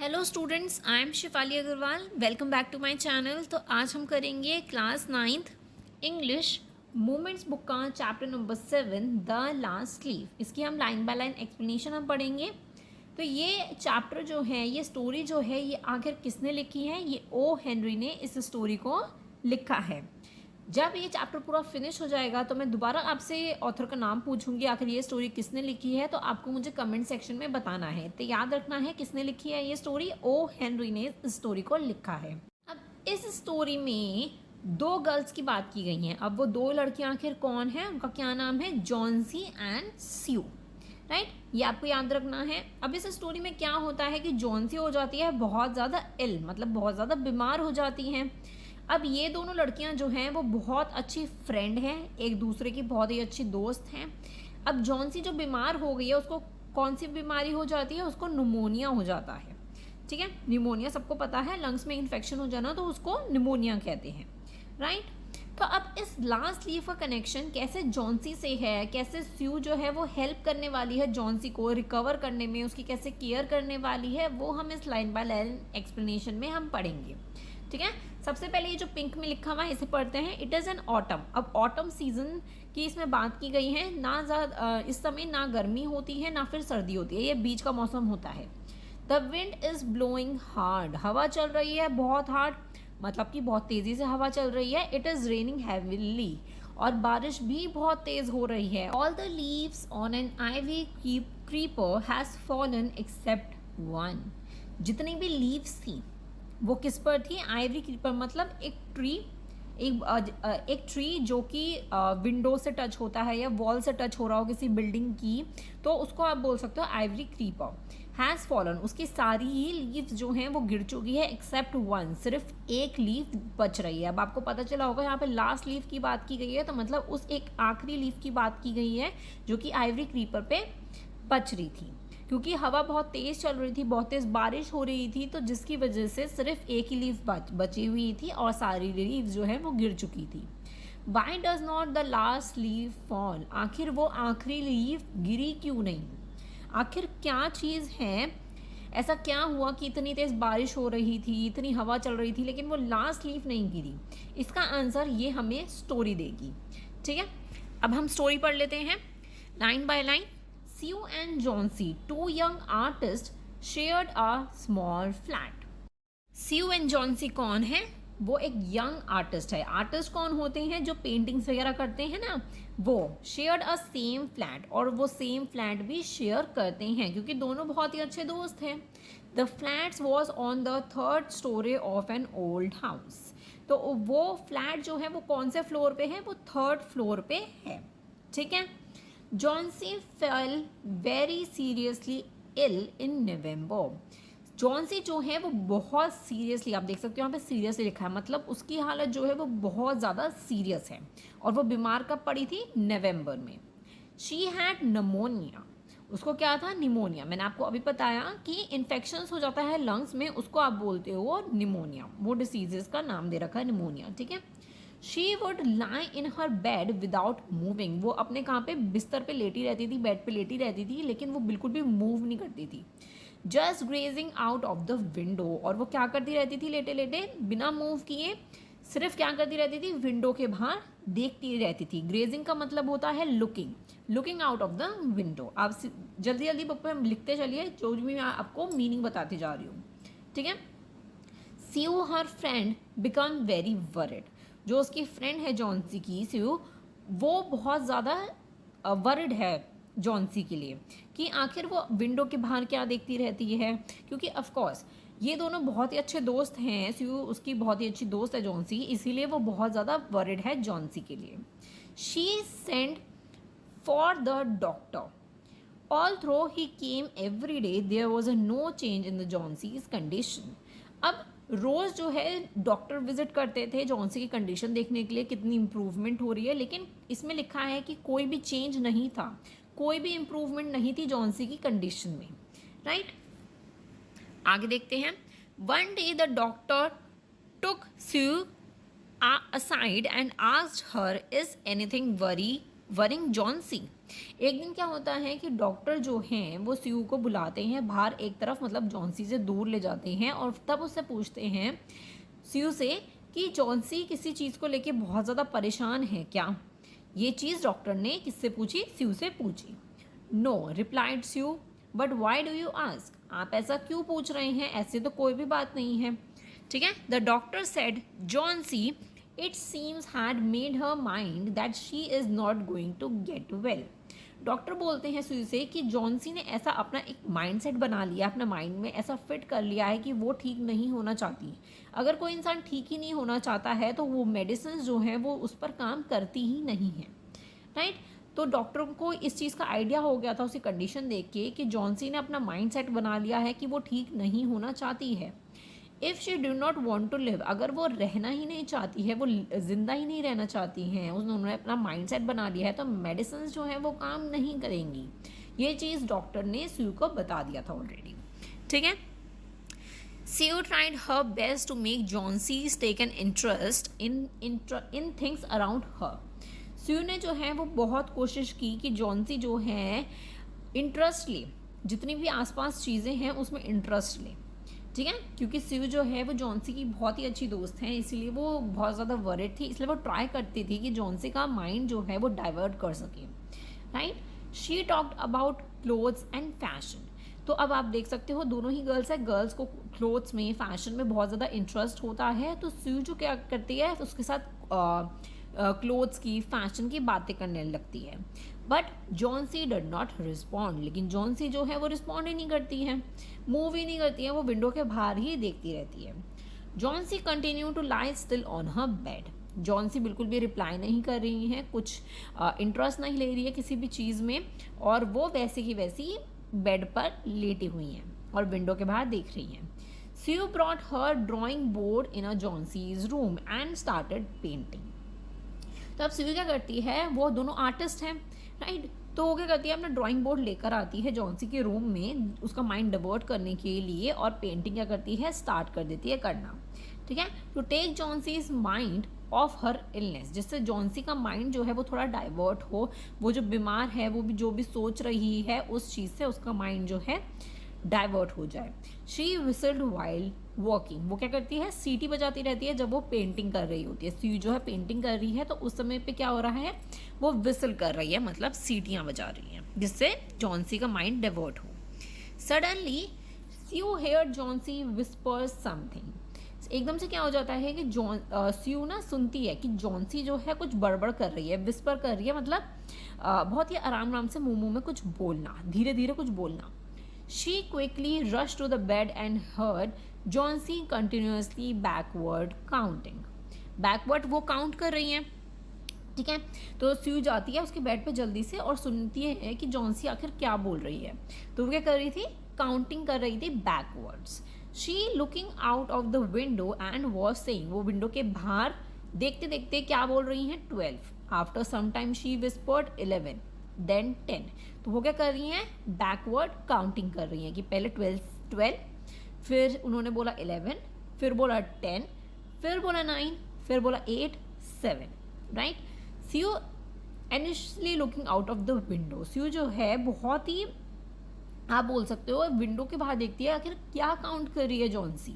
Hello students, I am Shifali Agarwal. Welcome back to my channel. तो आज हम करेंगे class 9th English Moments book का chapter number 7 the last leaf. इसकी हम लाइन बाय लाइन एक्सप्लेनेशन हम पढ़ेंगे। तो ये चैप्टर जो है, ये स्टोरी जो है, ये आखिर किसने लिखी है? ये ओ हेनरी ने इस स्टोरी को लिखा है। जब ये चैप्टर पूरा फिनिश हो जाएगा तो मैं दोबारा आपसे ऑथर का नाम पूछूंगी, आखिर ये स्टोरी किसने लिखी है। तो आपको मुझे कमेंट सेक्शन में बताना है। तो याद रखना है किसने लिखी है ये स्टोरी। ओ हेनरी ने इस स्टोरी को लिखा है। अब इस स्टोरी में दो गर्ल्स की बात की गई है। अब वो दो लड़कियां आखिर कौन है, उनका क्या नाम है? Johnsy and sue. राइट, ये आपको याद रखना है। अब इस स्टोरी में क्या होता है कि जॉन्सी हो जाती है बहुत ज़्यादा इल, मतलब बहुत ज़्यादा बीमार हो जाती हैं। अब ये दोनों लड़कियां जो हैं वो बहुत अच्छी फ्रेंड हैं, एक दूसरे की बहुत ही अच्छी दोस्त हैं। अब जॉन्सी जो बीमार हो गई है, उसको कौन सी बीमारी हो जाती है? उसको निमोनिया हो जाता है। ठीक है, निमोनिया सबको पता है, लंग्स में इन्फेक्शन हो जाना, तो उसको निमोनिया कहते हैं। राइट, तो अब इस लास्ट लीफ का कनेक्शन कैसे जॉन्सी से है, कैसे स्यू जो है वो हेल्प करने वाली है जॉन्सी को रिकवर करने में, उसकी कैसे केयर करने वाली है, वो हम इस लाइन बाय लाइन एक्सप्लेनेशन में हम पढ़ेंगे। ठीक है, सबसे पहले ये जो पिंक में लिखा हुआ है इसे पढ़ते हैं। It is an autumn. अब ऑटम सीजन की इसमें बात की गई है। ना ज़्यादा इस समय ना गर्मी होती है ना फिर सर्दी होती है, ये बीच का मौसम होता है। The wind is blowing hard. हवा चल रही है बहुत हार्ड, मतलब कि बहुत तेज़ी से हवा चल रही है। इट इज़ रेनिंग हैविली, और बारिश भी बहुत तेज़ हो रही है। All the leaves on an ivy creeper has fallen except one. जितनी भी लीव्स थी वो किस पर थी? आइवरी क्रीपर, मतलब एक ट्री, एक ट्री जो कि विंडो से टच होता है या वॉल से टच हो रहा हो किसी बिल्डिंग की, तो उसको आप बोल सकते हो आइवरी क्रीपर। हैज़ फॉलन, उसकी सारी ही लीव्स जो हैं वो गिर चुकी है एक्सेप्ट वन, सिर्फ एक लीफ बच रही है। अब आपको पता चला होगा यहाँ पे लास्ट लीफ की बात की गई है, तो मतलब उस एक आखिरी लीफ की बात की गई है जो कि आइवरी क्रीपर पे बच रही थी, क्योंकि हवा बहुत तेज़ चल रही थी, बहुत तेज़ बारिश हो रही थी, तो जिसकी वजह से सिर्फ एक ही लीफ बची हुई थी और सारी लीव जो है वो गिर चुकी थी। Why does not the last leave fall? आखिर वो आखिरी लीफ गिरी क्यों नहीं? आखिर क्या चीज़ है, ऐसा क्या हुआ कि इतनी तेज़ बारिश हो रही थी, इतनी हवा चल रही थी, लेकिन वो लास्ट लीफ नहीं गिरी? इसका आंसर ये हमें स्टोरी देगी। ठीक है, अब हम स्टोरी पढ़ लेते हैं line by line. Sue and Johnsy, two young artists, shared a small flat. Sue and Johnsy कौन है? वो एक यंग आर्टिस्ट है। आर्टिस्ट कौन होते हैं? जो पेंटिंग्स वगैरह करते हैं ना, वो। शेयर्ड अ सेम फ्लैट, और वो सेम फ्लैट भी शेयर करते हैं क्योंकि दोनों बहुत ही अच्छे दोस्त हैं। The flats was on the third story of an old house. तो वो फ्लैट जो है वो कौन से फ्लोर पे है? वो थर्ड फ्लोर पे है। ठीक है, Johnsy fell very seriously ill in November. Johnsy जो है वो बहुत सीरियसली, आप देख सकते हो यहाँ पे सीरियसली लिखा है, मतलब उसकी हालत जो है वो बहुत ज़्यादा सीरियस है, और वो बीमार कब पड़ी थी? नवंबर में। She had pneumonia. उसको क्या था? निमोनिया। मैंने आपको अभी बताया कि इन्फेक्शंस हो जाता है लंग्स में, उसको आप बोलते हो निमोनिया। वो डिसीजेस का नाम दे रखा है निमोनिया। ठीक है, she would lie in her bed without moving. वो अपने कहाँ पे? बिस्तर पे लेटी रहती थी, बेड पे लेटी रहती थी, लेकिन वो बिल्कुल भी मूव नहीं करती थी। Just grazing out of the window. और वो क्या करती रहती थी? लेटे लेटे बिना मूव किए सिर्फ क्या करती रहती थी? विंडो के बाहर देखती रहती थी। ग्रेजिंग का मतलब होता है looking, looking out of the window. आप जल्दी जल्दी बुक में लिखते चलिए, जो भी मैं आपको मीनिंग बताती जा रही हूँ। ठीक है, Sue her friend become very worried. जो उसकी फ्रेंड है जॉन्सी की, स्यू, वो बहुत ज़्यादा वरिड है जॉन्सी के लिए कि आखिर वो विंडो के बाहर क्या देखती रहती है, क्योंकि ऑफ कोर्स ये दोनों बहुत ही अच्छे दोस्त हैं। स्यू उसकी बहुत ही अच्छी दोस्त है जॉन्सी, इसीलिए वो बहुत ज़्यादा वरिड है जॉन्सी के लिए। She send for the doctor. All through he came every day there was a no change in the Johnsy's condition. अब रोज़ जो है डॉक्टर विजिट करते थे जॉन्सी की कंडीशन देखने के लिए कितनी इम्प्रूवमेंट हो रही है, लेकिन इसमें लिखा है कि कोई भी चेंज नहीं था, कोई भी इम्प्रूवमेंट नहीं थी जॉन्सी की कंडीशन में। राइट, आगे देखते हैं। One day the doctor took Sue aside and asked her, is anything worrying Johnsy? एक दिन क्या होता है कि डॉक्टर जो हैं वो स्यू को बुलाते हैं बाहर एक तरफ, मतलब जॉन्सी से दूर ले जाते हैं और तब उससे पूछते हैं स्यू से कि जॉन्सी किसी चीज़ को लेके बहुत ज़्यादा परेशान है क्या। ये चीज़ डॉक्टर ने किससे पूछी, स्यू से पूछी। No replied Sue, but why do you ask, आप ऐसा क्यों पूछ रहे हैं, ऐसे तो कोई भी बात नहीं है। ठीक है, the doctor said Johnsy it seems had made her mind that she is not going to get well. Doctor बोलते हैं स्यू से कि जॉन्सी ने ऐसा अपना एक माइंडसेट बना लिया, अपने माइंड में ऐसा फिट कर लिया है कि वो ठीक नहीं होना चाहती। अगर कोई इंसान ठीक ही नहीं होना चाहता है तो वो मेडिसिन जो है वो उस पर काम करती ही नहीं है, राइट। तो डॉक्टर को इस चीज़ का आइडिया हो गया था उसकी कंडीशन देख के कि जॉन्सी ने अपना माइंडसेट बना लिया है कि वो ठीक नहीं होना चाहती है। If she do not want to live, अगर वो रहना ही नहीं चाहती है, वो ज़िंदा ही नहीं रहना चाहती हैं, उन्होंने अपना माइंडसेट बना लिया है, तो मेडिसिन जो है वो काम नहीं करेंगी। ये चीज़ डॉक्टर ने स्यू को बता दिया था ऑलरेडी। ठीक है, Sue tried her best to make Johnsy's take an interest in things around her. Sue ने जो है वो बहुत कोशिश की कि जॉन्सी जो है इंटरेस्ट ले, जितनी भी आसपास चीज़ें हैं उसमें इंटरेस्ट ले। ठीक है, क्योंकि स्यू जो है वो जॉन्सी की बहुत ही अच्छी दोस्त है, इसलिए वो बहुत ज़्यादा वरिड थी, इसलिए वो ट्राई करती थी कि जॉन्सी का माइंड जो है वो डाइवर्ट कर सके, right. She talked about clothes and fashion. तो अब आप देख सकते हो दोनों ही गर्ल्स है, गर्ल्स को क्लोथ्स में, फैशन में बहुत ज़्यादा इंटरेस्ट होता है, तो स्यू जो क्या करती है उसके साथ क्लोथ्स की, फैशन की बातें करने लगती है। बट जॉन्सी डड नॉट रिस्पॉन्ड, लेकिन जॉन्सी जो है वो रिस्पॉन्ड ही नहीं करती है, मूव ही नहीं करती है, वो विंडो के बाहर ही देखती रहती है। Johnsy continue to lie still on her bed. Johnsy बिल्कुल भी रिप्लाई नहीं कर रही है, कुछ इंटरेस्ट नहीं ले रही है किसी भी चीज़ में, और वो वैसे की वैसी बेड पर लेटी हुई हैं और विंडो के बाहर देख रही हैं। Sue brought her drawing board in a Johnsy's room and started painting. तो अब स्यू क्या करती है, वो दोनों आर्टिस्ट हैं, राइट। तो वो क्या करती है, अपना ड्राइंग बोर्ड लेकर आती है जॉन्सी के रूम में उसका माइंड डाइवर्ट करने के लिए, और पेंटिंग क्या करती है, स्टार्ट कर देती है करना। ठीक है, to take Johnsy's mind off her illness, जिससे जॉन्सी का माइंड जो है वो थोड़ा डाइवर्ट हो, वो जो बीमार है वो भी जो भी सोच रही है उस चीज़ से उसका माइंड जो है डाइवर्ट हो जाए। शी विसल्ड वाइल वॉकिंग, वो क्या करती है, सीटी बजाती रहती है जब वो पेंटिंग कर रही होती है। सी जो है पेंटिंग कर रही है तो उस समय पे क्या हो रहा है, वो विसल कर रही है, मतलब सीटियाँ बजा रही हैं, जिससे जॉन्सी का माइंड डाइवर्ट हो। सडनली स्यू हेयर जॉन्सी विस्पर समथिंग। एकदम से क्या हो जाता है कि स्यू ना सुनती है कि जॉन्सी जो है कुछ बड़बड़ कर रही है, विस्पर कर रही है, मतलब बहुत ही आराम आराम से मुंह में कुछ बोलना, धीरे धीरे कुछ बोलना। She quickly rushed to the bed and heard Johnsy continuously backward counting. Backward वो काउंट कर रही हैं, ठीक है। तो स्यू जाती है उसके बेड पे जल्दी से और सुनती है कि जॉन्सी आखिर क्या बोल रही है। तो वो क्या कर रही थी, काउंटिंग कर रही थी backwards. She looking out of the window and was saying, वो विंडो के बाहर देखते देखते क्या बोल रही हैं, 12। After some time she whispered 11 then 10। तो वो क्या कर रही हैं, बैकवर्ड काउंटिंग कर रही हैं कि पहले 12, फिर उन्होंने बोला 11, फिर बोला 10, फिर बोला 9, फिर बोला 8, 7, right. Sue initially looking out of the window, Sue जो है बहुत ही, आप बोल सकते हो विंडो के बाहर देखती है आखिर क्या काउंट कर रही है Johnsy.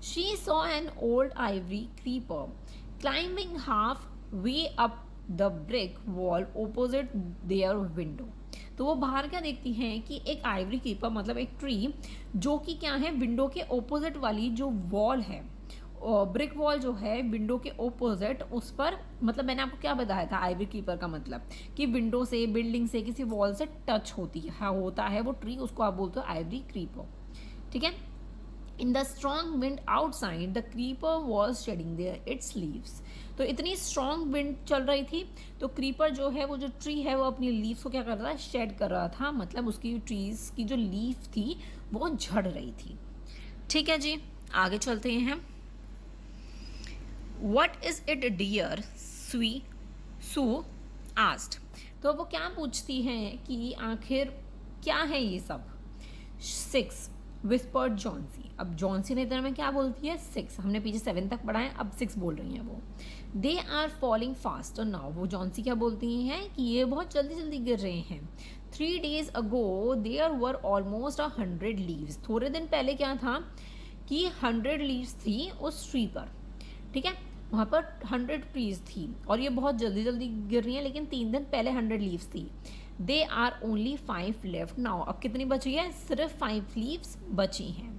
She saw an old ivory creeper climbing half way up the brick wall opposite their window. तो वो बाहर क्या देखती हैं कि एक आइवरी क्रीपर, मतलब एक ट्री, जो कि क्या है, विंडो के ओपोजिट वाली जो वॉल है, ब्रिक वॉल जो है विंडो के ओपोजिट, उस पर, मतलब मैंने आपको क्या बताया था आइवरी क्रीपर का मतलब कि विंडो से, बिल्डिंग से, किसी वॉल से टच होता है वो ट्री, उसको आप बोलते हो आइवरी क्रीपर। ठीक है। In the strong wind outside the creeper was shedding their its leaves. तो इतनी स्ट्रॉन्ग विंड चल रही थी तो क्रीपर जो है, वो जो ट्री है, वो अपनी लीव्स को क्या कर रहा था, शेड कर रहा था, मतलब उसकी ट्रीज की जो लीफ थी वो झड़ रही थी। ठीक है जी, आगे चलते हैं। What is it dear? Sue asked. तो वो क्या पूछती हैं कि आखिर क्या है ये सब। 6 विस्पर्ड जॉन्सी। अब जॉन्सी ने इधर में क्या बोलती है 6, हमने पीछे 7 तक पढ़ा है, अब 6 बोल रही हैं वो। They are falling faster now, वो जॉन्सी क्या बोलती हैं कि ये बहुत जल्दी जल्दी गिर रहे हैं। 3 days ago there were almost 100 leaves, थोड़े दिन पहले क्या था कि 100 लीव्स थी उस ट्री पर, ठीक है, वहाँ पर 100 ट्रीज थी और ये बहुत जल्दी जल्दी गिर रही हैं, लेकिन 3 दिन पहले 100 लीव्स थी। They are only 5 left now, अब कितनी बची है, सिर्फ 5 लीव्स बची हैं।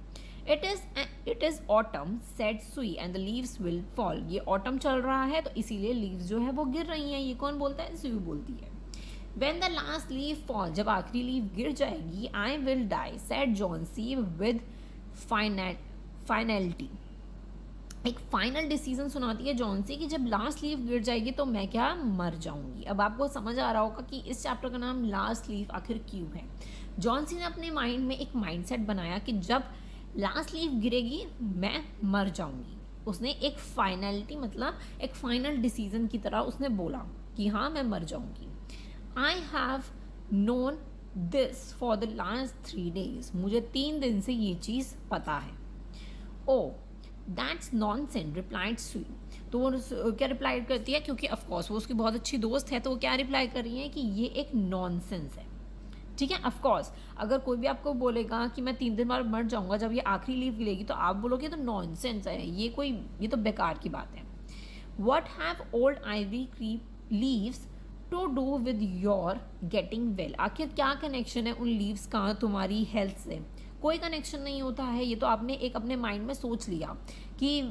It is autumn said Sue and the leaves will fall, ये ऑटम चल रहा है तो इसीलिए लीव्स जो है वो गिर रही हैं। ये कौन बोलता है, सुई बोलती है। When the last leaf falls, जब आखिरी लीफ गिर जाएगी, I will die, said Johnsy with finality, एक फाइनल डिसीजन सुनाती है जॉन्सी कि जब लास्ट लीफ गिर जाएगी तो मैं क्या, मर जाऊंगी। अब आपको समझ आ रहा होगा कि इस चैप्टर का नाम लास्ट लीफ आखिर क्यों है। जॉन्सी ने अपने माइंड में एक माइंडसेट बनाया कि जब लास्ट लीफ गिरेगी मैं मर जाऊंगी। उसने एक फाइनलिटी मतलब एक फाइनल डिसीजन की तरह उसने बोला कि हाँ मैं मर जाऊंगी। I have known this for the last 3 days, मुझे 3 दिन से ये चीज़ पता है। ओ दैट्स नॉनसेंस रिप्लाइड सुई, तो वो क्या रिप्लाई करती है, क्योंकि ऑफकोर्स वो उसकी बहुत अच्छी दोस्त है, तो वो क्या रिप्लाई कर रही है कि ये एक नॉनसेंस है। ठीक है, ऑफकोर्स अगर कोई भी आपको बोलेगा कि मैं 3 दिन बाद मर जाऊंगा जब ये आखिरी लीव गिरेगी, तो आप बोलोगे तो नॉनसेंस है, ये तो बेकार की बात है। What have old ivory creep leaves to do with your getting well, आखिर क्या कनेक्शन है उन लीव्स का तुम्हारी हेल्थ से, कोई कनेक्शन नहीं होता है। ये तो आपने एक अपने माइंड में सोच लिया कि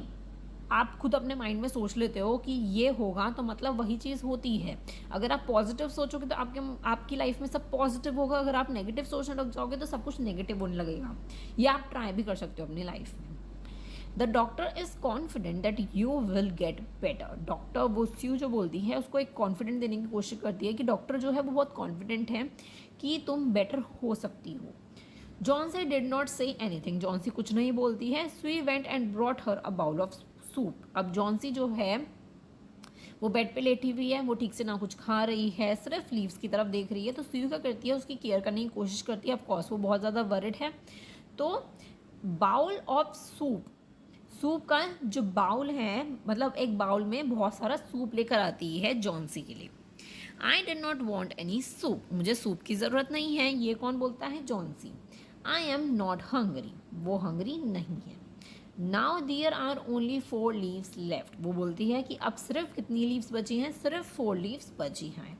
आप खुद अपने माइंड में सोच लेते हो कि ये होगा तो मतलब वही चीज़ होती है। अगर आप पॉजिटिव सोचोगे तो आपकी लाइफ में सब पॉजिटिव होगा, अगर आप नेगेटिव सोचने लग जाओगे तो सब कुछ नेगेटिव होने लगेगा। ये आप ट्राई भी कर सकते हो अपनी लाइफ में। The doctor is confident that you will get better, doctor वो स्यू जो बोलती है उसको एक कॉन्फिडेंट देने की कोशिश करती है कि डॉक्टर जो है वो बहुत कॉन्फिडेंट है कि तुम बेटर हो सकती हो। Johnsy did not say anything, Johnsy कुछ नहीं बोलती है। Sue went and brought her a bowl of soup, अब जॉन्सी जो है वो बेड पे लेटी हुई है, वो ठीक से ना कुछ खा रही है, सिर्फ लीव्स की तरफ देख रही है। तो सुई क्या करती है, उसकी केयर करने की कोशिश करती है। ऑफकोर्स वो बहुत ज़्यादा वरिड है। तो बाउल ऑफ सूप, सूप का जो बाउल है मतलब एक बाउल में बहुत सारा सूप लेकर आती है जॉन्सी के लिए। I did not want any soup, मुझे सूप की ज़रूरत नहीं है, ये कौन बोलता है, Johnsy. I am not hungry, वो हंगरी नहीं है। Now there are only 4 leaves left, वो बोलती है कि अब सिर्फ कितनी लीव्स बची हैं, सिर्फ 4 लीव्स बची हैं।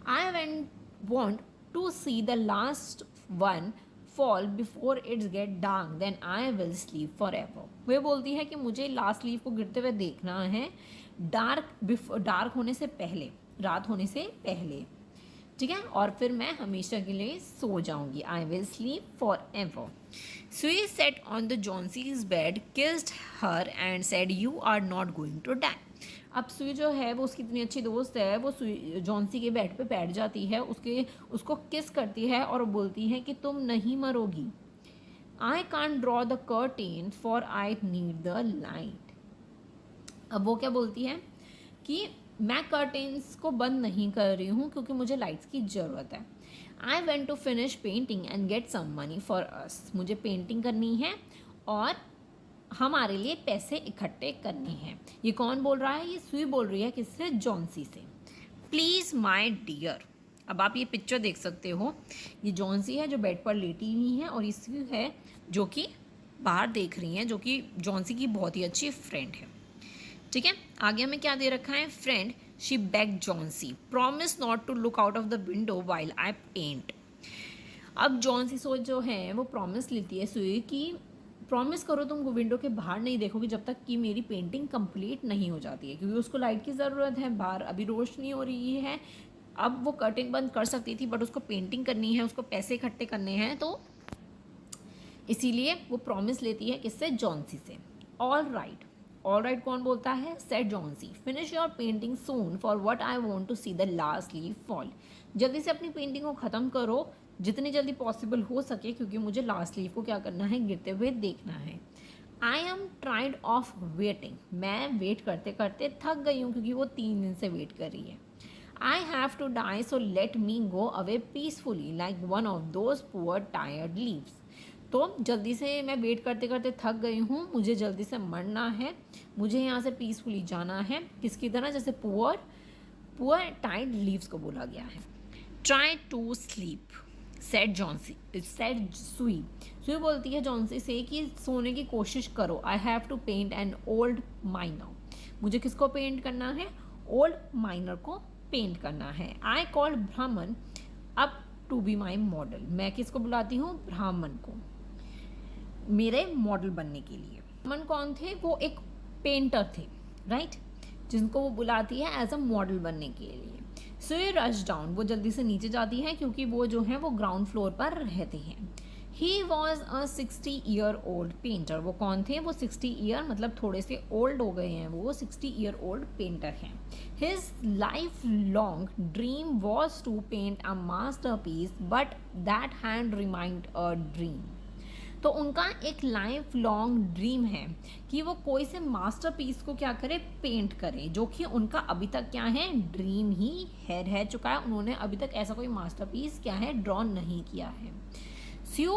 I want to see the last one fall before it's get dark, then I will sleep for ever, वो बोलती है कि मुझे लास्ट लीव को गिरते हुए देखना है डार्क होने से पहले, रात होने से पहले, ठीक है, और फिर मैं हमेशा के लिए सो जाऊंगी। I will sleep for ever. Sue sat on the Johnsy's bed, kissed her and said you are not going to die. अब सुई जो है वो उसकी इतनी अच्छी दोस्त है, वो सुई जॉन्सी के बेड पे बैठ जाती है, उसको किस करती है और बोलती है कि तुम नहीं मरोगी। I can't draw the curtain for I need the light, अब वो क्या बोलती है कि मैं कर्टेन्स को बंद नहीं कर रही हूँ क्योंकि मुझे लाइट्स की ज़रूरत है। I went to finish painting and get some money for us, मुझे पेंटिंग करनी है और हमारे लिए पैसे इकट्ठे करने हैं। ये कौन बोल रहा है, ये सुई बोल रही है किससे, जॉन्सी से। प्लीज़ माई डियर, अब आप ये पिक्चर देख सकते हो, ये जॉन्सी है जो बेड पर लेटी हुई है और ये सुई है जो कि बाहर देख रही हैं, जो कि जॉन्सी की बहुत ही अच्छी फ्रेंड है। ठीक है, आगे हमें क्या दे रखा है, friend she beg Johnsy promise not to look out of the window while I paint. अब जॉन्सी सो जो है वो प्रॉमिस लेती है सुई की, प्रॉमिस करो तुम विंडो के बाहर नहीं देखोगे जब तक कि मेरी पेंटिंग कंप्लीट नहीं हो जाती है, क्योंकि उसको लाइट की ज़रूरत है, बाहर अभी रोशनी हो रही है। अब वो कर्टेन बंद कर सकती थी बट उसको पेंटिंग करनी है, उसको पैसे इकट्ठे करने हैं, तो इसीलिए वो प्रॉमिस लेती है किससे, जॉन्सी से। ऑल राइट कौन बोलता है, said Johnsy. Finish your painting soon for what I want to see the last leaf fall, जल्दी से अपनी पेंटिंग को ख़त्म करो जितनी जल्दी पॉसिबल हो सके, क्योंकि मुझे लास्ट लीफ को क्या करना है, गिरते हुए देखना है। I am tried of waiting, मैं वेट करते करते थक गई हूँ क्योंकि वो 3 दिन से वेट कर रही है। I have to die so let me go away peacefully like one of those poor tired leaves, तो जल्दी से मैं वेट करते करते थक गई हूँ, मुझे जल्दी से मरना है, मुझे यहाँ से पीसफुली जाना है। किसकी तरह? जैसे पुअर पुअर टाइड लीव्स को बोला गया है। Try to sleep said Johnsy said Sue. सुई बोलती है जॉन्सी से कि सोने की कोशिश करो। I have to paint an old miner. मुझे किसको पेंट करना है? ओल्ड माइनर को पेंट करना है। I called Behrman up to be my model. मैं किसको बुलाती हूँ? ब्राह्मण को मेरे मॉडल बनने के लिए। ब्राह्मण कौन थे? वो एक पेंटर थे, राइट, जिनको वो बुलाती है एज अ मॉडल बनने के लिए। सो ये रश डाउन, वो जल्दी से नीचे जाती है क्योंकि वो जो है वो ग्राउंड फ्लोर पर रहते हैं। He was a 60 year old painter. वो कौन थे? वो 60 ईयर मतलब थोड़े से ओल्ड हो गए हैं, वो 60 ईयर ओल्ड पेंटर हैं। His life long dream was to paint a master piece but that hand remind a dream. तो उनका एक लाइफ लॉन्ग ड्रीम है कि वो कोई से मास्टरपीस को क्या करे? पेंट करे, जो कि उनका अभी तक क्या है? ड्रीम ही है, रह चुका है। उन्होंने अभी तक ऐसा कोई मास्टरपीस क्या है? ड्रॉ नहीं किया है। Sue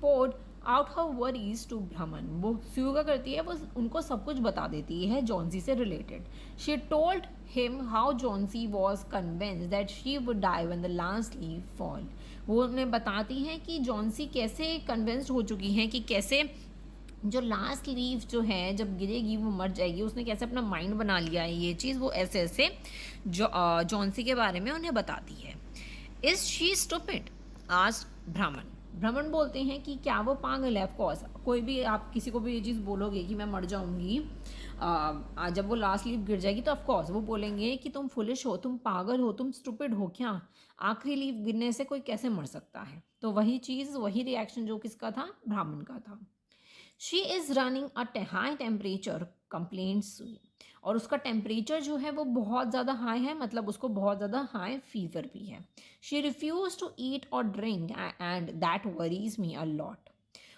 poured out her worries to Behrman. वो स्यू का करती है, वो उनको सब कुछ बता देती है जॉन्सी से related. She told him how Johnsy was convinced that she would die when the last leaf fall. वो उन्हें बताती हैं कि जॉन्सी कैसे कन्विंस्ड हो चुकी हैं कि कैसे जो लास्ट लीफ जो है जब गिरेगी वो मर जाएगी। उसने कैसे अपना माइंड बना लिया है ये चीज़, वो ऐसे ऐसे जॉन्सी के बारे में उन्हें बताती है। Is she stupid? आज ब्राह्मण ब्राह्मण बोलते हैं कि क्या वो पागल है? ऑफकोर्स, कोई भी आप किसी को भी ये चीज़ बोलोगे कि मैं मर जाऊंगी जब वो लास्ट लीफ गिर जाएगी, तो ऑफकोर्स वो बोलेंगे कि तुम फुलिश हो, तुम पागल हो, तुम स्टूपिड हो क्या? आखिरी लीफ गिरने से कोई कैसे मर सकता है? तो वही चीज़, वही रिएक्शन जो किसका था? ब्राह्मण का था। She is running a high temperature complaint सुई। और उसका टेम्परेचर जो है वो बहुत ज़्यादा हाई है, मतलब उसको बहुत ज़्यादा हाई फीवर भी है। शी रिफ्यूज टू ईट और drink and that worries me a lot.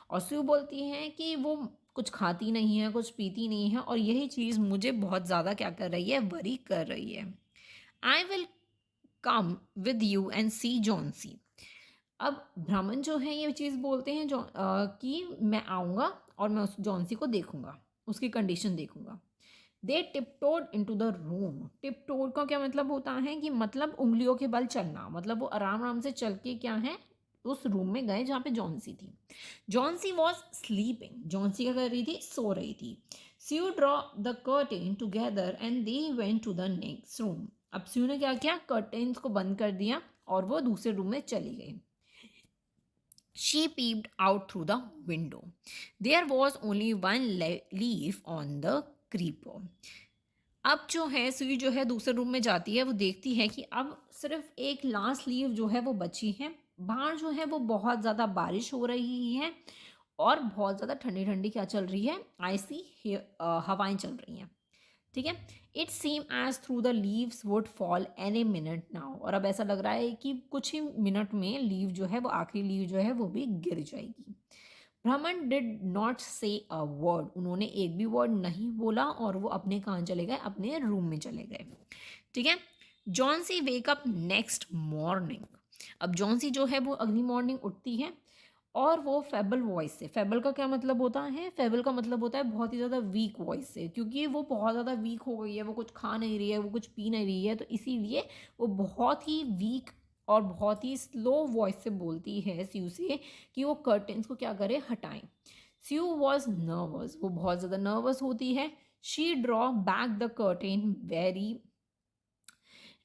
और स्यू बोलती है कि वो कुछ खाती नहीं है, कुछ पीती नहीं है, और यही चीज़ मुझे बहुत ज़्यादा क्या कर रही है? वरी कर रही है। I will come with you and see Johnsy. अब ब्राह्मण जो है ये चीज़ बोलते हैं कि मैं आऊँगा और मैं उस जॉन्सी को देखूंगा, उसकी कंडीशन देखूंगा। दे टिपटोड इन टू द रूम। टिपटोड का क्या मतलब होता है? कि मतलब उंगलियों के बल चलना, मतलब वो आराम आराम से चल के क्या है उस रूम में गए जहाँ पे जॉन्सी थी। Johnsy was sleeping. जॉन्सी क्या कर रही थी? सो रही थी। Sue draw the curtain together and they went to the next room. अब स्यू ने क्या किया? कर्टेन्स को बंद कर दिया और वो दूसरे रूम में चली गई। She peeped out through the window. There was only one leaf on the creeper. अब जो है सुई जो है दूसरे रूम में जाती है, वो देखती है कि अब सिर्फ एक लास्ट लीफ जो है वो बची है। बाहर जो है वो बहुत ज़्यादा बारिश हो रही है और बहुत ज़्यादा ठंडी ठंडी क्या चल रही है? आइसी हवाएं चल रही हैं। ठीक है। It seem as through the leaves would fall any minute now. और अब ऐसा लग रहा है कि कुछ ही मिनट में लीव जो है वो आखिरी लीव जो है वो भी गिर जाएगी। ब्राह्मण डिड नॉट से अ वर्ड। उन्होंने एक भी वर्ड नहीं बोला और वो अपने कहाँ चले गए? अपने रूम में चले गए। ठीक है। Johnsy wake up next morning. अब जॉन्सी जो है वो अगली मॉर्निंग उठती है और वो फेबल वॉइस से। फेबल का क्या मतलब होता है? फेबल का मतलब होता है बहुत ही ज़्यादा वीक वॉइस से, क्योंकि वो बहुत ज़्यादा वीक हो गई है, वो कुछ खा नहीं रही है, वो कुछ पी नहीं रही है, तो इसीलिए वो बहुत ही वीक और बहुत ही स्लो वॉइस से बोलती है स्यू से कि वो कर्टेन्स को क्या करे? हटाएं। स्यू वॉज नर्वस। वो बहुत ज़्यादा नर्वस होती है। She draw back the curtain very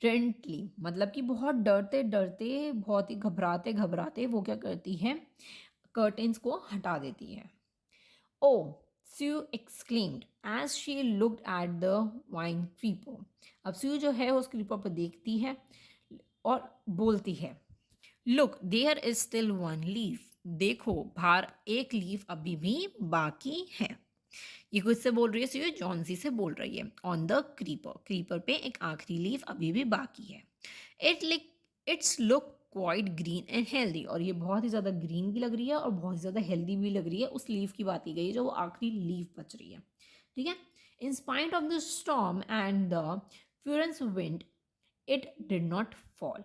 friendly, मतलब कि बहुत डरते डरते, बहुत ही घबराते घबराते वो क्या करती है? कर्टेन्स को हटा देती है। Oh, Sue exclaimed as she looked at the vine creeper. अब स्यू जो है उस क्रीपर पर देखती है और बोलती है, look there is still one leaf. देखो बाहर एक लीफ अभी भी बाकी है। ये किससे बोल रही है? स्यू जॉन्सी से बोल रही है। ऑन द क्रीपर, क्रीपर पे एक आखिरी लीफ अभी भी बाकी है। It's look quite green and healthy. और ये बहुत ही ज़्यादा ग्रीन भी लग रही है और बहुत ही ज़्यादा हेल्दी भी लग रही है। उस लीफ की बात की गई है जो वो आखिरी लीफ बच रही है। ठीक है। In spite of the storm and the furans wind it did not fall.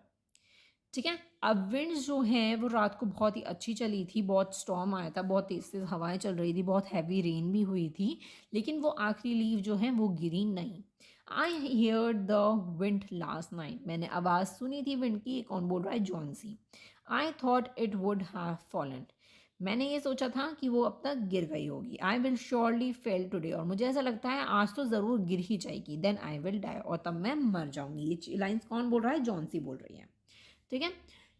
ठीक है। अब विंड्स जो हैं वो रात को बहुत ही अच्छी चली थी, बहुत स्टॉर्म आया था, बहुत तेज़ तेज़ हवाएं चल रही थी, बहुत हैवी रेन भी हुई थी, लेकिन वो आखिरी लीव जो है वो गिरी नहीं। I hear the wind last night, मैंने आवाज़ सुनी थी विंड की। कौन बोल रहा है? Johnsy. I thought it would have fallen, मैंने ये सोचा था कि वो अब तक गिर गई होगी। I will surely fail today, और मुझे ऐसा लगता है आज तो ज़रूर गिर ही जाएगी। देन आई विल डाई, और तब मैं मर जाऊंगी। ये लाइन्स कौन बोल रहा है? जॉन्सी बोल रही है। ठीक है।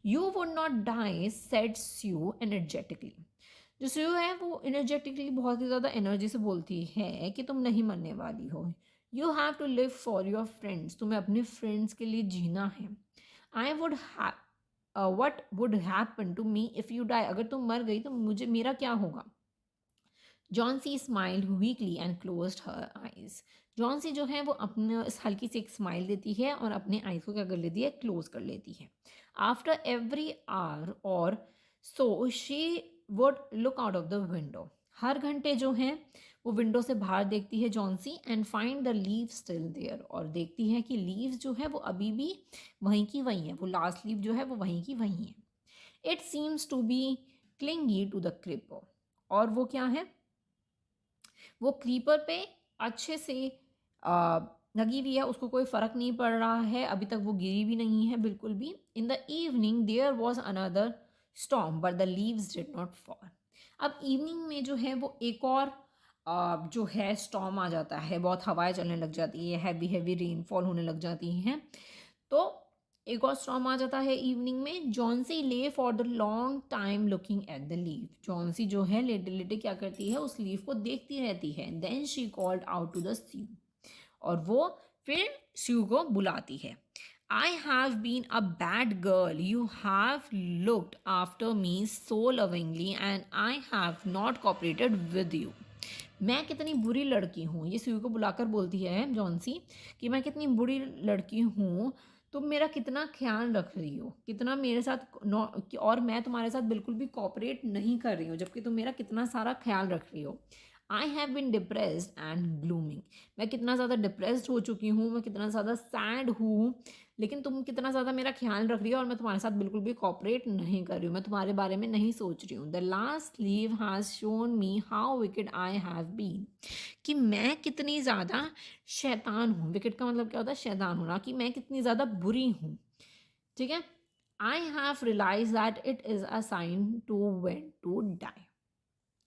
You would not die said Sue energetically, जो स्यू है वो एनर्जेटिकली बहुत ही ज़्यादा एनर्जी से बोलती है कि तुम नहीं मरने वाली हो। You have to live for your friends, तुम्हें अपने फ्रेंड्स के लिए जीना है। I would what would happen to me if you die, अगर तुम मर गई तो मुझे मेरा क्या होगा? Johnsy smiled weakly and closed her eyes, Johnsy जो है वो अपने हल्की सी एक स्माइल देती है और अपने आइज को क्या कर लेती है? क्लोज कर लेती है। आफ्टर एवरी आवर और so she would look out of the window, हर घंटे जो है वो विंडो से बाहर देखती है Johnsy, and find the leave still there, और देखती है कि लीव्स जो है वो अभी भी वहीं की वहीं है, वो लास्ट लीव जो है वो वहीं की वहीं है। It seems to be clingy to the creeper, और वो क्या है? वो क्रीपर पे अच्छे से लगी हुई है, उसको कोई फ़र्क नहीं पड़ रहा है, अभी तक वो गिरी भी नहीं है बिल्कुल भी। In the evening there was another storm but the leaves did not fall, अब इवनिंग में जो है वो एक और जो है स्टॉर्म आ जाता है, बहुत हवाएं चलने लग जाती है, हैवी हैवी रेनफॉल होने लग जाती हैं। तो एक और स्टॉर्म आ जाता है इवनिंग में। जॉन्सी ले for the long time looking at the leave, Johnsy जो है लेटे लेटे क्या करती है? उस लीव को देखती रहती है। Then she called out to the Sue, और वो फिर स्यू को बुलाती है। I have been a bad girl, you have looked after me so lovingly and I have not cooperated with you, मैं कितनी बुरी लड़की हूँ, ये स्यू को बुलाकर बोलती है जॉन्सी कि मैं कितनी बुरी लड़की हूँ, तुम मेरा कितना ख्याल रख रही हो, कितना मेरे साथ और मैं तुम्हारे साथ बिल्कुल भी कॉपरेट नहीं कर रही हूँ, जबकि तुम मेरा कितना सारा ख्याल रख रही हो। I have been depressed and glooming, मैं कितना ज़्यादा डिप्रेस्ड हो चुकी हूँ, मैं कितना ज़्यादा सैड हूँ, लेकिन तुम कितना ज़्यादा मेरा ख्याल रख रही हो और मैं तुम्हारे साथ बिल्कुल भी कॉपरेट नहीं कर रही हूँ, मैं तुम्हारे बारे में नहीं सोच रही हूँ। The last leave has shown me how wicked I have been, कि मैं कितनी ज़्यादा शैतान हूँ। विकेट का मतलब क्या होता है? शैतान होना, कि मैं कितनी ज़्यादा बुरी हूँ। ठीक है। I have realise that it is a sign to want to die,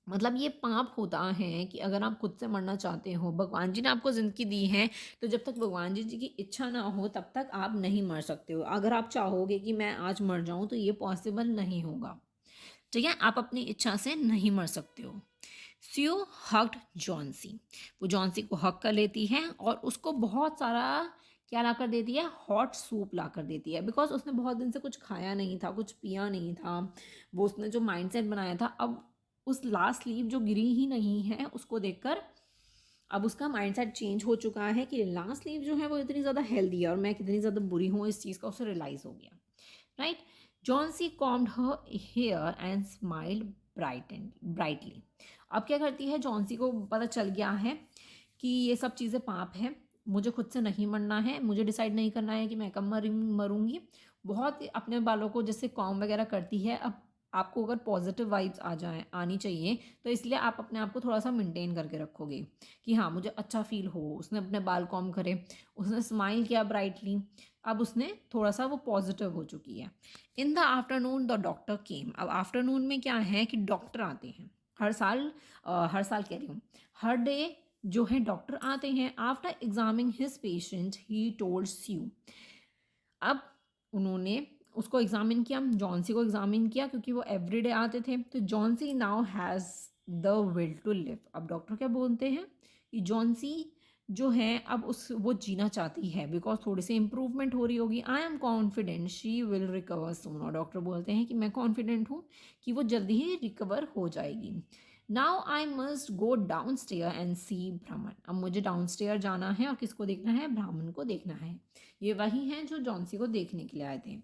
मतलब ये पाप होता है कि अगर आप खुद से मरना चाहते हो, भगवान जी ने आपको ज़िंदगी दी है, तो जब तक भगवान जी की इच्छा ना हो तब तक आप नहीं मर सकते हो। अगर आप चाहोगे कि मैं आज मर जाऊं तो ये पॉसिबल नहीं होगा। ठीक है, आप अपनी इच्छा से नहीं मर सकते हो। स्यू हग्ड जॉन्सी, वो जॉन्सी को हक कर लेती है और उसको बहुत सारा क्या ला कर देती है? हॉट सूप ला कर देती है, बिकॉज उसने बहुत दिन से कुछ खाया नहीं था, कुछ पिया नहीं था। वो उसने जो माइंडसेट बनाया था, अब उस लास्ट लीव जो गिरी ही नहीं है उसको देखकर अब उसका माइंडसेट चेंज हो चुका है कि लास्ट लीव जो है वो इतनी ज़्यादा हेल्दी है और मैं कितनी ज़्यादा बुरी हूँ, इस चीज़ का उसे रियलाइज़ हो गया। Right. Johnsy combed her hair and smiled brightly, अब क्या करती है? जॉन्सी को पता चल गया है कि ये सब चीज़ें पाप है, मुझे खुद से नहीं मरना है, मुझे डिसाइड नहीं करना है कि मैं कब मरूंगी। बहुत अपने बालों को जैसे कॉम वगैरह करती है। अब आपको अगर पॉजिटिव वाइब्स आ जाए आनी चाहिए, तो इसलिए आप अपने आप को थोड़ा सा मेंटेन करके रखोगे कि हाँ मुझे अच्छा फील हो। उसने अपने बाल कॉम करे, उसने स्माइल किया ब्राइटली, अब उसने थोड़ा सा वो पॉजिटिव हो चुकी है। In the afternoon the doctor केम, अब आफ्टरनून में क्या है कि डॉक्टर आते हैं हर साल कह रही हूँ, हर डे जो है डॉक्टर आते हैं। After examining his patient he told Sue, अब उन्होंने उसको एग्जामिन किया, जॉन्सी को एग्जामिन किया, क्योंकि वो एवरीडे आते थे। तो Johnsy now has the will to live, अब डॉक्टर क्या बोलते हैं कि जॉन्सी जो है अब उस वो जीना चाहती है, बिकॉज थोड़ी सी इंप्रूवमेंट हो रही होगी। I am confident she will recover soon, और डॉक्टर बोलते हैं कि मैं कॉन्फिडेंट हूँ कि वो जल्दी ही रिकवर हो जाएगी। Now I must go down stair and see Behrman, अब मुझे डाउन स्टेयर जाना है और किसको देखना है? ब्राह्मण को देखना है। ये वही हैं जो जॉन्सी को देखने के लिए आए थे।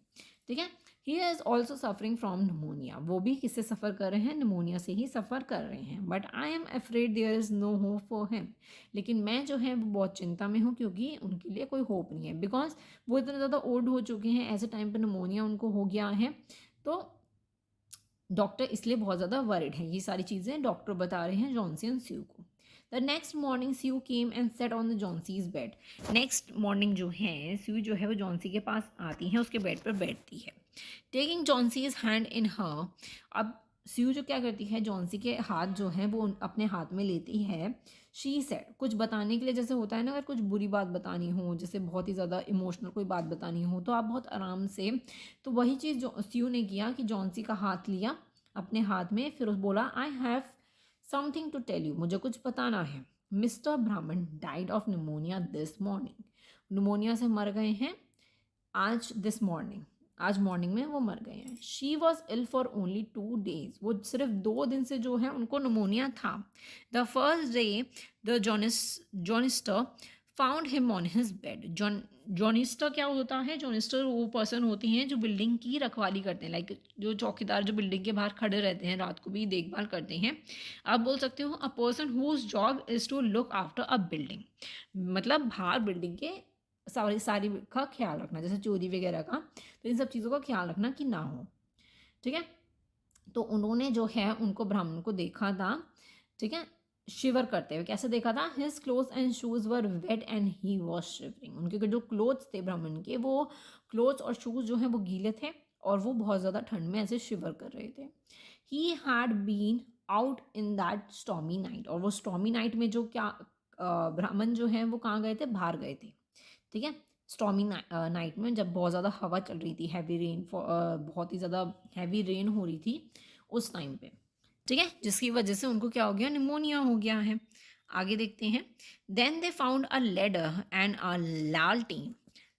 ठीक है। He is also suffering from pneumonia, वो भी किससे सफ़र कर रहे हैं, निमोनिया से ही सफ़र कर रहे हैं। But I am afraid there is no hope for him, लेकिन मैं जो है वो बहुत चिंता में हूँ क्योंकि उनके लिए कोई होप नहीं है, बिकॉज वो इतने ज़्यादा ओल्ड हो चुके हैं, ऐसे टाइम पर निमोनिया उनको हो गया है। तो डॉक्टर इसलिए बहुत ज़्यादा वरिड हैं। ये सारी चीज़ें डॉक्टर बता रहे हैं जॉन्सी एंड स्यू को। The next morning Sue came and set on the Johnsy's bed. Next morning जो है स्यू जो है वो जॉन्सी के पास आती हैं, उसके बेड पर बैठती है, टेकिंग जॉन्सीज हैंड इन हर। अब स्यू जो क्या करती है, जॉन्सी के हाथ जो हैं वो अपने हाथ में लेती है। शी सेड, कुछ बताने के लिए, जैसे होता है ना, अगर कुछ बुरी बात बतानी हो, जैसे बहुत ही ज़्यादा इमोशनल कोई बात बतानी हो, तो आप बहुत आराम से, तो वही चीज़ जो स्यू ने किया कि जॉन्सी का हाथ लिया अपने हाथ में, फिर उस बोला, I have something to tell you, मुझे कुछ बताना है। Mister Behrman died of pneumonia this morning, pneumonia से मर गए हैं आज, दिस मॉर्निंग, आज मॉर्निंग में वो मर गए हैं। She was ill for only 2 days, वो सिर्फ 2 दिन से जो है उनको निमोनिया था। The first day the janitor found him on his bed. Janitor क्या होता है, जॉनिस्टर वो पर्सन होती हैं जो बिल्डिंग की रखवाली करते हैं, लाइक जो चौकीदार जो बिल्डिंग के बाहर खड़े रहते हैं, रात को भी देखभाल करते हैं। आप बोल सकते हो a person whose job is to look after a building, मतलब बाहर बिल्डिंग के सारी का ख्याल रखना, जैसे चोरी वगैरह का, तो इन सब चीज़ों का ख्याल रखना कि ना हो। ठीक है, तो उन्होंने जो है उनको ब्राह्मण को देखा था, ठीक है, शिवर करते हुए। कैसे देखा था, his clothes and shoes were wait and he was shivering, उनके जो क्लोथ्स थे ब्राह्मण के, वो क्लोथ्स और शूज़ जो हैं वो गीले थे और वो बहुत ज़्यादा ठंड में ऐसे शिवर कर रहे थे। He had been out in that stormy night, और वो स्टॉमी नाइट में जो क्या ब्राह्मण जो हैं वो कहाँ गए थे, बाहर गए थे। ठीक है, स्टॉमी नाइट में जब बहुत ज़्यादा हवा चल रही थी, हैवी रेन, बहुत ही ज़्यादा हैवी रेन हो रही थी उस टाइम पे। ठीक है, जिसकी वजह से उनको क्या हो गया, निमोनिया हो गया है। आगे देखते हैं। Then they found a ladder and a लालटेन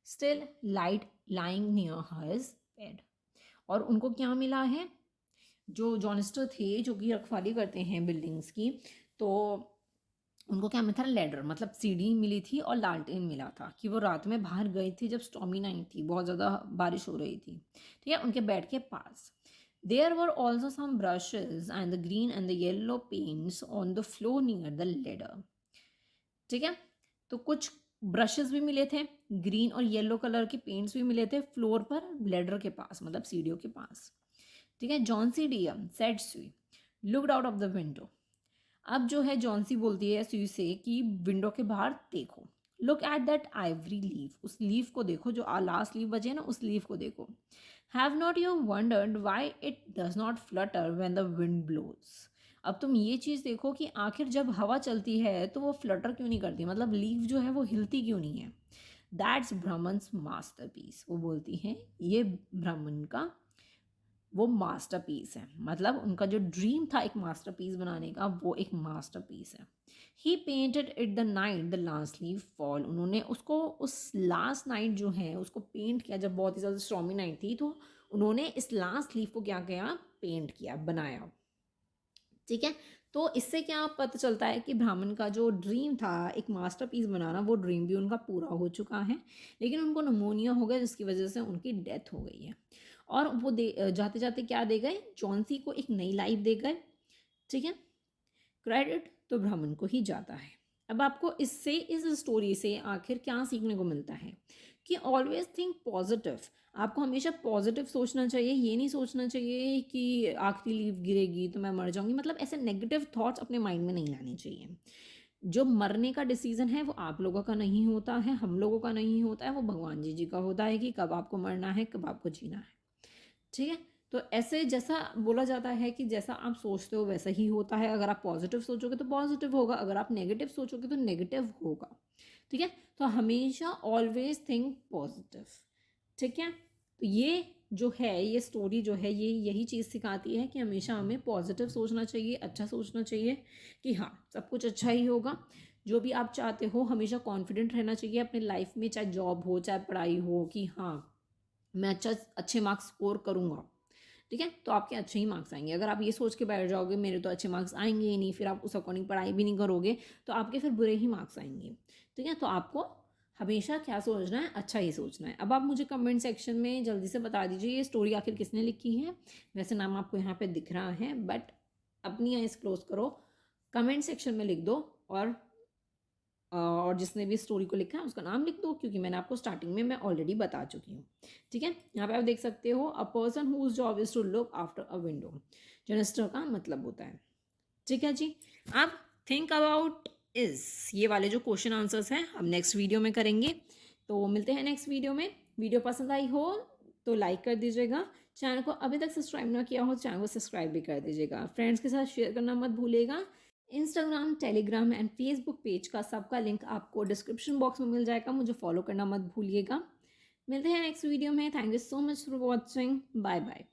still light lying near hers bed, और उनको क्या मिला है, जो जॉनिस्टर थे जो कि रखवाली करते हैं बिल्डिंग्स की, तो उनको क्या मिला था, लेडर मतलब सीढ़ी मिली थी, और लालटेन मिला था कि वो रात में बाहर गई थी जब स्टॉमी नाइट थी, बहुत ज़्यादा बारिश हो रही थी। ठीक है, उनके बेड के पास। There were also some brushes and the green and the yellow paints on the floor near the ladder. ठीक है, तो कुछ ब्रशेस भी मिले थे, ग्रीन और येलो कलर के पेंट्स भी मिले थे फ्लोर पर, लेडर के पास मतलब सीढ़ियों के पास। ठीक है, जॉन सी डियम सेड स्वी looked out of the window. अब जो है जॉन्सी बोलती है सुई से कि विंडो के बाहर देखो, look at that Ivory leaf, उस लीफ को देखो, जो लास्ट लीफ बचे ना उस लीफ को देखो। Have not you wondered why it does not flutter when the wind blows. अब तुम ये चीज़ देखो कि आखिर जब हवा चलती है तो वो फ्लटर क्यों नहीं करती, मतलब लीफ जो है वो हिलती क्यों नहीं है। दैट्स ब्राह्मण्स मास्टर पीस, वो बोलती हैं ये ब्राह्मण का वो मास्टरपीस है, मतलब उनका जो ड्रीम था एक मास्टरपीस बनाने का, वो एक मास्टरपीस है। He painted it the night the last leaf fall, उन्होंने उसको उस लास्ट नाइट जो है उसको पेंट किया, जब बहुत ही ज़्यादा स्टॉर्मी नाइट थी, तो उन्होंने इस लास्ट लीफ को क्या किया, पेंट किया, बनाया। ठीक है, तो इससे क्या पता चलता है कि ब्राह्मण का जो ड्रीम था एक मास्टरपीस बनाना, वो ड्रीम भी उनका पूरा हो चुका है, लेकिन उनको निमोनिया हो गया जिसकी वजह से उनकी डेथ हो गई है। और वो दे जाते जाते क्या दे गए, जॉन्सी को एक नई लाइफ दे गए। ठीक है, क्रेडिट तो ब्राह्मण को ही जाता है। अब आपको इससे, इस स्टोरी से आखिर क्या सीखने को मिलता है कि ऑलवेज थिंक पॉजिटिव, आपको हमेशा पॉजिटिव सोचना चाहिए, ये नहीं सोचना चाहिए कि आखिरी लीफ गिरेगी तो मैं मर जाऊंगी, मतलब ऐसे नेगेटिव थॉट्स अपने माइंड में नहीं लाने चाहिए। जो मरने का डिसीजन है वो आप लोगों का नहीं होता है, हम लोगों का नहीं होता है, वो भगवान जी का होता है कि कब आपको मरना है, कब आपको जीना है। ठीक है, तो ऐसे जैसा बोला जाता है कि जैसा आप सोचते हो वैसा ही होता है, अगर आप पॉजिटिव सोचोगे तो पॉजिटिव होगा, अगर आप नेगेटिव सोचोगे तो नेगेटिव होगा। ठीक है, तो हमेशा ऑलवेज थिंक पॉजिटिव। ठीक है, तो ये जो है, ये स्टोरी जो है, ये यही चीज़ सिखाती है कि हमेशा हमें पॉजिटिव सोचना चाहिए, अच्छा सोचना चाहिए कि हाँ सब कुछ अच्छा ही होगा। जो भी आप चाहते हो हमेशा कॉन्फिडेंट रहना चाहिए अपने लाइफ में, चाहे जॉब हो चाहे पढ़ाई हो, कि हाँ मैं अच्छे मार्क्स स्कोर करूँगा। ठीक है, तो आपके अच्छे ही मार्क्स आएंगे। अगर आप ये सोच के बैठ जाओगे मेरे तो अच्छे मार्क्स आएंगे ही नहीं, फिर आप उस अकॉर्डिंग पढ़ाई भी नहीं करोगे, तो आपके फिर बुरे ही मार्क्स आएंगे। ठीक है, तो आपको हमेशा क्या सोचना है, अच्छा ही सोचना है। अब आप मुझे कमेंट सेक्शन में जल्दी से बता दीजिए ये स्टोरी आखिर किसने लिखी है। वैसे नाम आपको यहाँ पे दिख रहा है, बट अपनी आइज क्लोज करो, कमेंट सेक्शन में लिख दो, और जिसने भी स्टोरी को लिखा है उसका नाम लिख दो, क्योंकि मैंने आपको स्टार्टिंग में मैं ऑलरेडी बता चुकी हूँ। ठीक है, यहाँ पे आप देख सकते हो, a person whose job is to look after a window. Journalist का मतलब होता है। ठीक है जी। अब थिंक अबाउट इज, ये वाले जो क्वेश्चन आंसर्स हैं हम नेक्स्ट वीडियो में करेंगे। तो मिलते हैं नेक्स्ट वीडियो में। वीडियो पसंद आई हो तो लाइक कर दीजिएगा। चैनल को अभी तक सब्सक्राइब ना किया हो तो चैनल को सब्सक्राइब भी कर दीजिएगा। फ्रेंड्स के साथ शेयर करना मत भूलिएगा। Instagram, Telegram and Facebook page का सबका लिंक आपको डिस्क्रिप्शन बॉक्स में मिल जाएगा। मुझे फॉलो करना मत भूलिएगा। मिलते हैं नेक्स्ट वीडियो में। Thank you so much for watching. Bye bye.